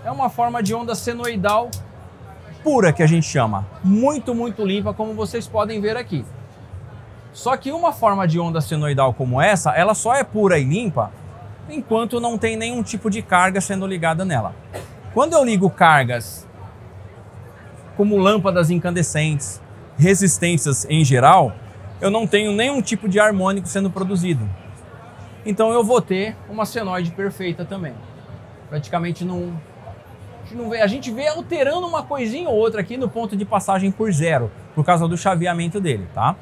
é uma forma de onda senoidal pura, que a gente chama. Muito, muito limpa, como vocês podem ver aqui. Só que uma forma de onda senoidal como essa, ela só é pura e limpa enquanto não tem nenhum tipo de carga sendo ligada nela. Quando eu ligo cargas como lâmpadas incandescentes, resistências em geral, eu não tenho nenhum tipo de harmônico sendo produzido. Então eu vou ter uma senoide perfeita também. Praticamente não... A gente vê alterando uma coisinha ou outra aqui no ponto de passagem por zero, por causa do chaveamento dele, tá?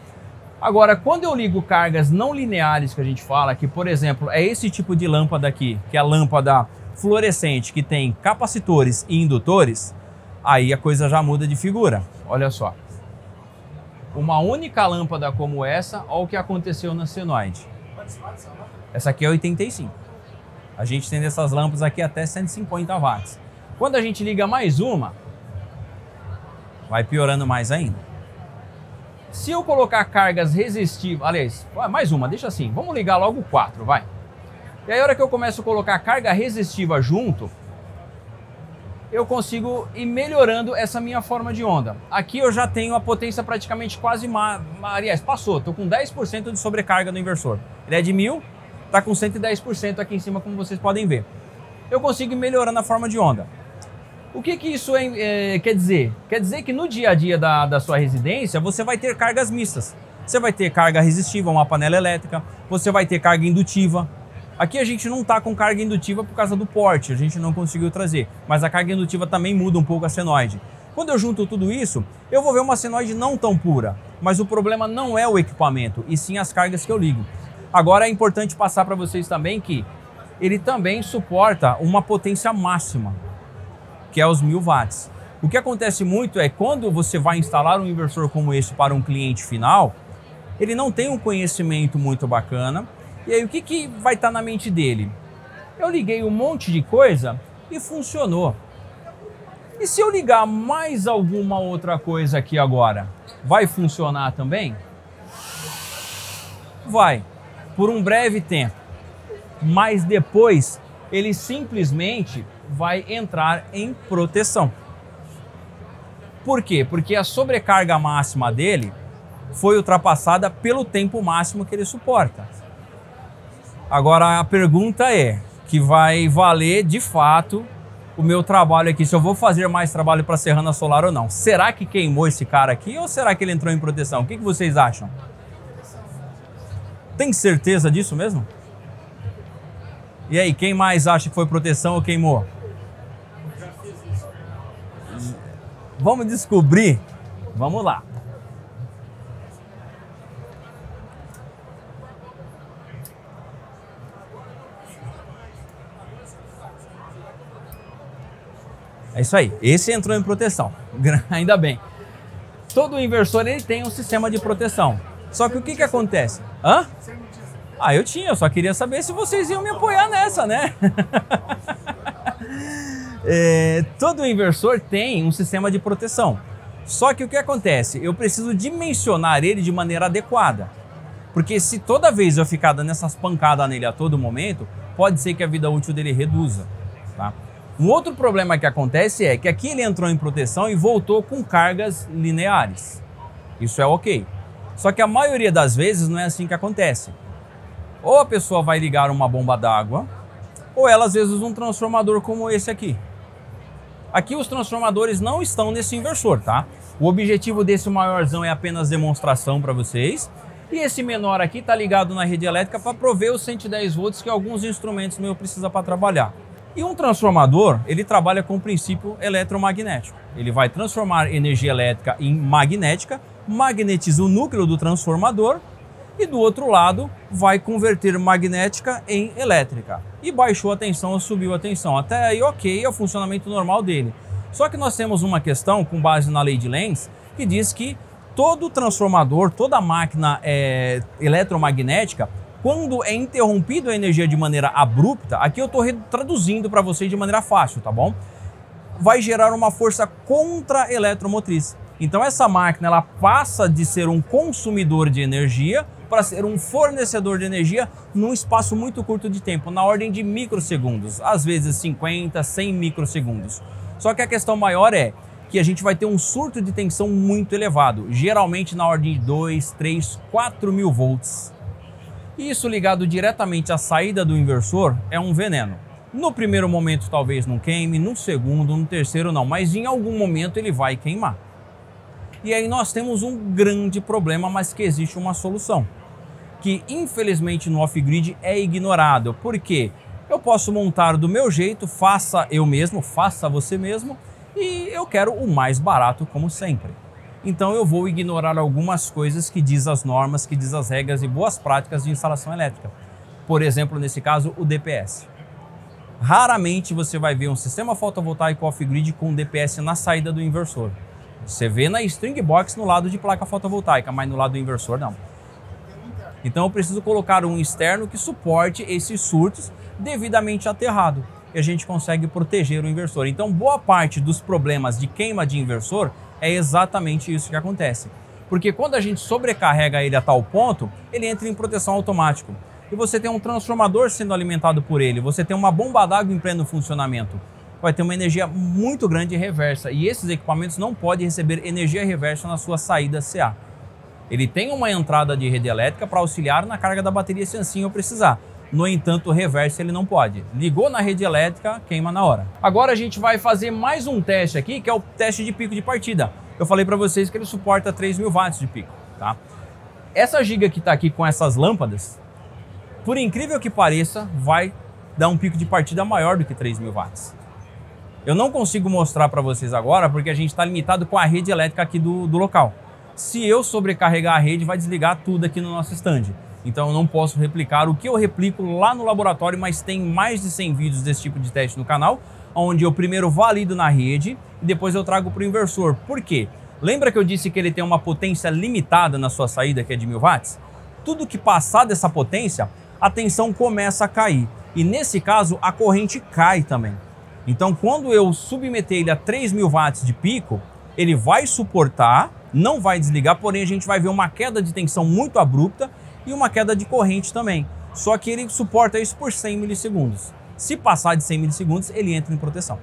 Agora, quando eu ligo cargas não lineares, que a gente fala, que por exemplo é esse tipo de lâmpada aqui, que é a lâmpada fluorescente, que tem capacitores e indutores, aí a coisa já muda de figura. Olha só. Uma única lâmpada como essa, olha o que aconteceu na senoide. Essa aqui é 85. A gente tem dessas lâmpadas aqui até 150 watts. Quando a gente liga mais uma, vai piorando mais ainda. Se eu colocar cargas resistivas, aliás, mais uma, deixa assim, vamos ligar logo 4, vai. E aí a hora que eu começo a colocar carga resistiva junto, eu consigo ir melhorando essa minha forma de onda. Aqui eu já tenho a potência praticamente quase, aliás, passou, estou com 10% de sobrecarga no inversor. Ele é de 1000, está com 110% aqui em cima, como vocês podem ver. Eu consigo ir melhorando a forma de onda. O que isso quer dizer? Quer dizer que no dia a dia da sua residência, você vai ter cargas mistas. Você vai ter carga resistiva, uma panela elétrica, você vai ter carga indutiva. Aqui a gente não está com carga indutiva por causa do porte, a gente não conseguiu trazer. Mas a carga indutiva também muda um pouco a senoide. Quando eu junto tudo isso, eu vou ver uma senoide não tão pura. Mas o problema não é o equipamento, e sim as cargas que eu ligo. Agora é importante passar para vocês também que ele também suporta uma potência máxima, que é os 1000 watts. O que acontece muito é quando você vai instalar um inversor como esse para um cliente final, ele não tem um conhecimento muito bacana. E aí o que vai estar na mente dele? Eu liguei um monte de coisa e funcionou. E se eu ligar mais alguma outra coisa aqui agora, vai funcionar também? Vai, por um breve tempo. Mas depois ele simplesmente vai entrar em proteção. Por quê? Porque a sobrecarga máxima dele foi ultrapassada pelo tempo máximo que ele suporta. Agora a pergunta é, que vai valer de fato o meu trabalho aqui, se eu vou fazer mais trabalho para a Serrana Solar ou não. Será que queimou esse cara aqui ou será que ele entrou em proteção? O que vocês acham? Tem certeza disso mesmo? E aí, quem mais acha que foi proteção ou queimou? Vamos descobrir? Vamos lá. É isso aí, esse entrou em proteção, ainda bem. Todo inversor ele tem um sistema de proteção. Só que o que acontece? Hã? Ah, eu só queria saber se vocês iam me apoiar nessa, né? Todo inversor tem um sistema de proteção. Só que o que acontece? Eu preciso dimensionar ele de maneira adequada. Porque se toda vez eu ficar dando essas pancadas nele a todo momento, pode ser que a vida útil dele reduza, tá? Um outro problema que acontece é que aqui ele entrou em proteção e voltou com cargas lineares. Isso é ok. Só que a maioria das vezes não é assim que acontece. Ou a pessoa vai ligar uma bomba d'água, ou ela às vezes usa um transformador como esse aqui. Aqui os transformadores não estão nesse inversor, tá? O objetivo desse maiorzão é apenas demonstração para vocês. E esse menor aqui está ligado na rede elétrica para prover os 110 volts que alguns instrumentos meus precisam para trabalhar. E um transformador, ele trabalha com o princípio eletromagnético. Ele vai transformar energia elétrica em magnética, magnetiza o núcleo do transformador e do outro lado vai converter magnética em elétrica. E baixou a tensão ou subiu a tensão. Até aí ok, é o funcionamento normal dele. Só que nós temos uma questão com base na lei de Lenz que diz que todo transformador, toda máquina eletromagnética, quando é interrompido a energia de maneira abrupta, aqui eu estou traduzindo para vocês de maneira fácil, tá bom? Vai gerar uma força contra-eletromotriz. Então essa máquina ela passa de ser um consumidor de energia para ser um fornecedor de energia num espaço muito curto de tempo, na ordem de microsegundos, às vezes 50, 100 microsegundos. Só que a questão maior é que a gente vai ter um surto de tensão muito elevado, geralmente na ordem de 2, 3, 4 mil volts. E isso ligado diretamente à saída do inversor é um veneno. No primeiro momento talvez não queime, no segundo, no terceiro não, mas em algum momento ele vai queimar. E aí nós temos um grande problema, mas que existe uma solução, que infelizmente no off-grid é ignorado. Por quê? Eu posso montar do meu jeito, faça eu mesmo, faça você mesmo, e eu quero o mais barato como sempre. Então eu vou ignorar algumas coisas que diz as normas, que diz as regras e boas práticas de instalação elétrica. Por exemplo, nesse caso, o DPS. Raramente você vai ver um sistema fotovoltaico off-grid com DPS na saída do inversor. Você vê na string box no lado de placa fotovoltaica, mas no lado do inversor não. Então eu preciso colocar um externo que suporte esses surtos devidamente aterrado. E a gente consegue proteger o inversor. Então boa parte dos problemas de queima de inversor é exatamente isso que acontece. Porque quando a gente sobrecarrega ele a tal ponto, ele entra em proteção automática. E você tem um transformador sendo alimentado por ele, você tem uma bomba d'água em pleno funcionamento. Vai ter uma energia muito grande reversa. E esses equipamentos não podem receber energia reversa na sua saída CA. Ele tem uma entrada de rede elétrica para auxiliar na carga da bateria se assim eu precisar. No entanto, o reverso ele não pode. Ligou na rede elétrica, queima na hora. Agora a gente vai fazer mais um teste aqui, que é o teste de pico de partida. Eu falei para vocês que ele suporta 3.000 watts de pico, tá? Essa giga que está aqui com essas lâmpadas, por incrível que pareça, vai dar um pico de partida maior do que 3.000 watts. Eu não consigo mostrar para vocês agora, porque a gente está limitado com a rede elétrica aqui do local. Se eu sobrecarregar a rede, vai desligar tudo aqui no nosso stand. Então eu não posso replicar o que eu replico lá no laboratório, mas tem mais de 100 vídeos desse tipo de teste no canal, onde eu primeiro valido na rede e depois eu trago para o inversor. Por quê? Lembra que eu disse que ele tem uma potência limitada na sua saída, que é de 1.000 watts? Tudo que passar dessa potência, a tensão começa a cair. E nesse caso, a corrente cai também. Então quando eu submeter ele a 3.000 watts de pico, ele vai suportar, não vai desligar, porém a gente vai ver uma queda de tensão muito abrupta e uma queda de corrente também. Só que ele suporta isso por 100 milissegundos. Se passar de 100 milissegundos, ele entra em proteção.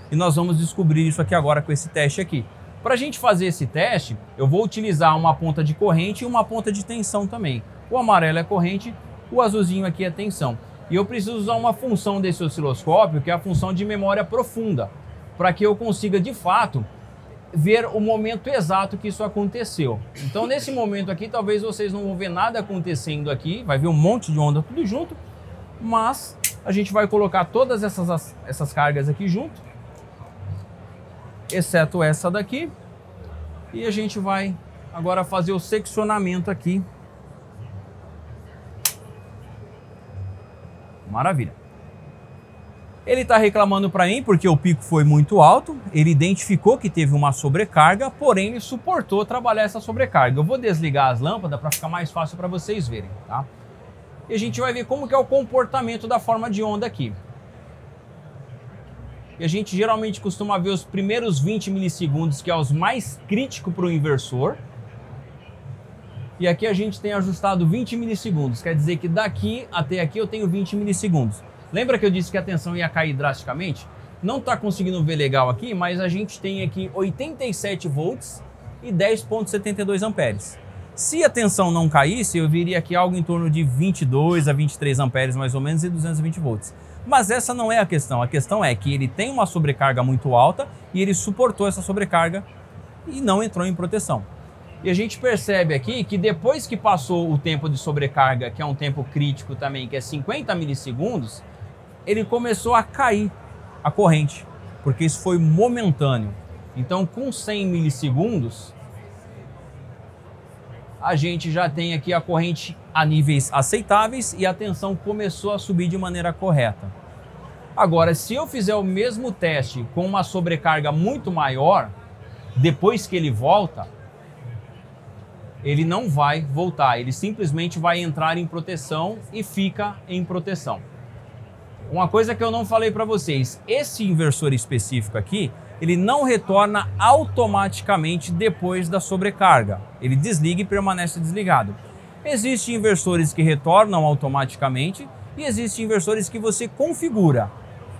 E nós vamos descobrir isso aqui agora com esse teste aqui. Para a gente fazer esse teste, eu vou utilizar uma ponta de corrente e uma ponta de tensão também. O amarelo é corrente, o azulzinho aqui é tensão. E eu preciso usar uma função desse osciloscópio, que é a função de memória profunda, para que eu consiga, de fato, ver o momento exato que isso aconteceu. Então, nesse momento aqui, talvez vocês não vão ver nada acontecendo aqui, vai ver um monte de onda tudo junto, mas a gente vai colocar todas essas cargas aqui junto, exceto essa daqui, e a gente vai agora fazer o seccionamento aqui. Maravilha. Ele está reclamando para mim porque o pico foi muito alto, ele identificou que teve uma sobrecarga, porém ele suportou trabalhar essa sobrecarga. Eu vou desligar as lâmpadas para ficar mais fácil para vocês verem, tá? E a gente vai ver como que é o comportamento da forma de onda aqui. E a gente geralmente costuma ver os primeiros 20 milissegundos, que é os mais críticos para o inversor. E aqui a gente tem ajustado 20 milissegundos, quer dizer que daqui até aqui eu tenho 20 milissegundos. Lembra que eu disse que a tensão ia cair drasticamente? Não está conseguindo ver legal aqui, mas a gente tem aqui 87 volts e 10,72 amperes. Se a tensão não caísse, eu viria aqui algo em torno de 22 a 23 amperes mais ou menos e 220 volts. Mas essa não é a questão é que ele tem uma sobrecarga muito alta e ele suportou essa sobrecarga e não entrou em proteção. E a gente percebe aqui que depois que passou o tempo de sobrecarga, que é um tempo crítico também, que é 50 milissegundos, ele começou a cair a corrente, porque isso foi momentâneo. Então, com 100 milissegundos, a gente já tem aqui a corrente a níveis aceitáveis e a tensão começou a subir de maneira correta. Agora, se eu fizer o mesmo teste com uma sobrecarga muito maior, depois que ele volta, ele não vai voltar, ele simplesmente vai entrar em proteção e fica em proteção. Uma coisa que eu não falei para vocês, esse inversor específico aqui, ele não retorna automaticamente depois da sobrecarga. Ele desliga e permanece desligado. Existem inversores que retornam automaticamente e existem inversores que você configura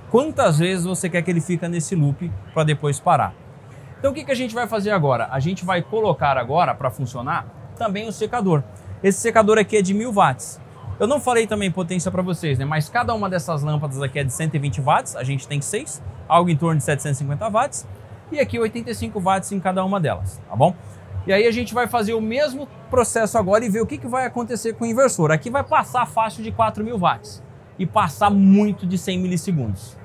quantas vezes você quer que ele fique nesse loop para depois parar. Então o que a gente vai fazer agora? A gente vai colocar agora para funcionar também o secador. Esse secador aqui é de 1000 watts. Eu não falei também potência para vocês, né? Mas cada uma dessas lâmpadas aqui é de 120 watts, a gente tem 6, algo em torno de 750 watts, e aqui 85 watts em cada uma delas, tá bom? E aí a gente vai fazer o mesmo processo agora e ver o que vai acontecer com o inversor. Aqui vai passar fácil de 4000 watts e passar muito de 100 milissegundos.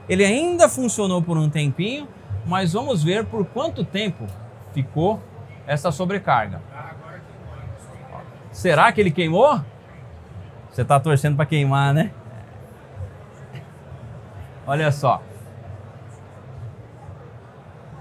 Ele ainda funcionou por um tempinho, mas vamos ver por quanto tempo ficou essa sobrecarga. Será que ele queimou? Você está torcendo para queimar, né? Olha só.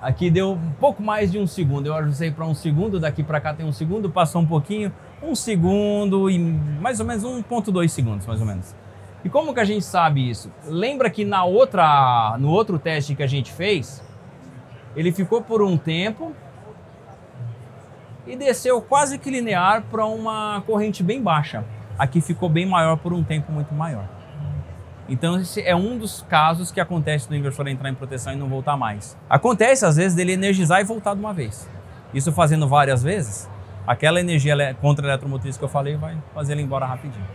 Aqui deu um pouco mais de um segundo. Eu ajustei para um segundo, daqui para cá tem um segundo, passou um pouquinho, um segundo e mais ou menos 1,2 segundos, mais ou menos. E como que a gente sabe isso? Lembra que no outro teste que a gente fez, ele ficou por um tempo e desceu quase que linear para uma corrente bem baixa. Aqui ficou bem maior por um tempo muito maior. Então esse é um dos casos que acontece do inversor entrar em proteção e não voltar mais. Acontece às vezes dele energizar e voltar de uma vez. Isso fazendo várias vezes, aquela energia contra-eletromotriz que eu falei vai fazer ele embora rapidinho.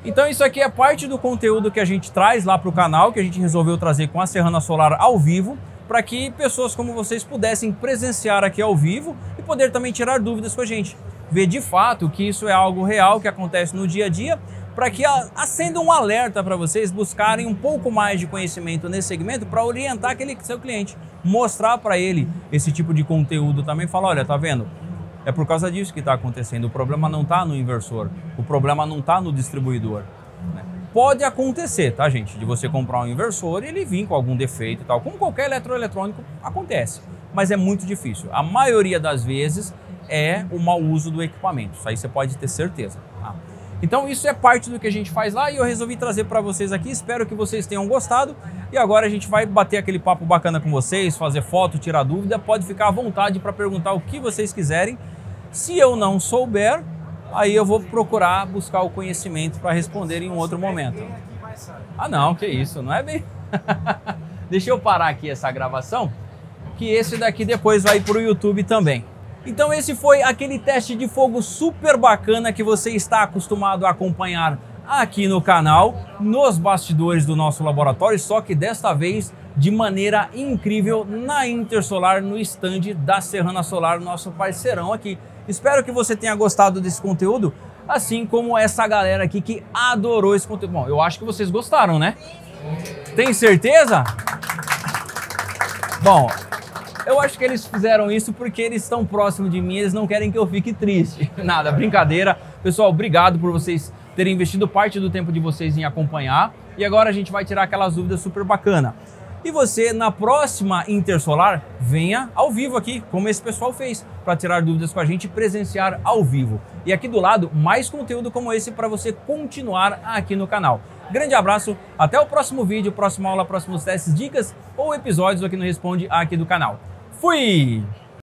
Então isso aqui é parte do conteúdo que a gente traz lá para o canal, que a gente resolveu trazer com a Serrana Solar ao vivo, para que pessoas como vocês pudessem presenciar aqui ao vivo e poder também tirar dúvidas com a gente. Ver de fato que isso é algo real, que acontece no dia a dia, para que acenda um alerta para vocês buscarem um pouco mais de conhecimento nesse segmento para orientar aquele seu cliente, mostrar para ele esse tipo de conteúdo também, falar, olha, tá vendo? É por causa disso que está acontecendo, o problema não está no inversor, o problema não está no distribuidor, né? Pode acontecer, tá, gente, de você comprar um inversor e ele vir com algum defeito e tal, como qualquer eletroeletrônico acontece, mas é muito difícil. A maioria das vezes é o mau uso do equipamento, isso aí você pode ter certeza, tá? Então isso é parte do que a gente faz lá e eu resolvi trazer para vocês aqui, espero que vocês tenham gostado e agora a gente vai bater aquele papo bacana com vocês, fazer foto, tirar dúvida, pode ficar à vontade para perguntar o que vocês quiserem. Se eu não souber, aí eu vou procurar buscar o conhecimento para responder em um outro momento. Ah não, que isso, não é bem... Deixa eu parar aqui essa gravação, que esse daqui depois vai para o YouTube também. Então esse foi aquele teste de fogo super bacana que você está acostumado a acompanhar aqui no canal, nos bastidores do nosso laboratório, só que desta vez de maneira incrível na Intersolar, no stand da Serrana Solar, nosso parceirão aqui. Espero que você tenha gostado desse conteúdo, assim como essa galera aqui que adorou esse conteúdo. Bom, eu acho que vocês gostaram, né? Tem certeza? Bom, eu acho que eles fizeram isso porque eles estão próximos de mim, eles não querem que eu fique triste. Nada, brincadeira. Pessoal, obrigado por vocês terem investido parte do tempo de vocês em acompanhar. E agora a gente vai tirar aquelas dúvidas super bacana. E você, na próxima Intersolar, venha ao vivo aqui, como esse pessoal fez, para tirar dúvidas com a gente e presenciar ao vivo. E aqui do lado, mais conteúdo como esse para você continuar aqui no canal. Grande abraço, até o próximo vídeo, próxima aula, próximos testes, dicas ou episódios aqui no Responde aqui do canal. Fui!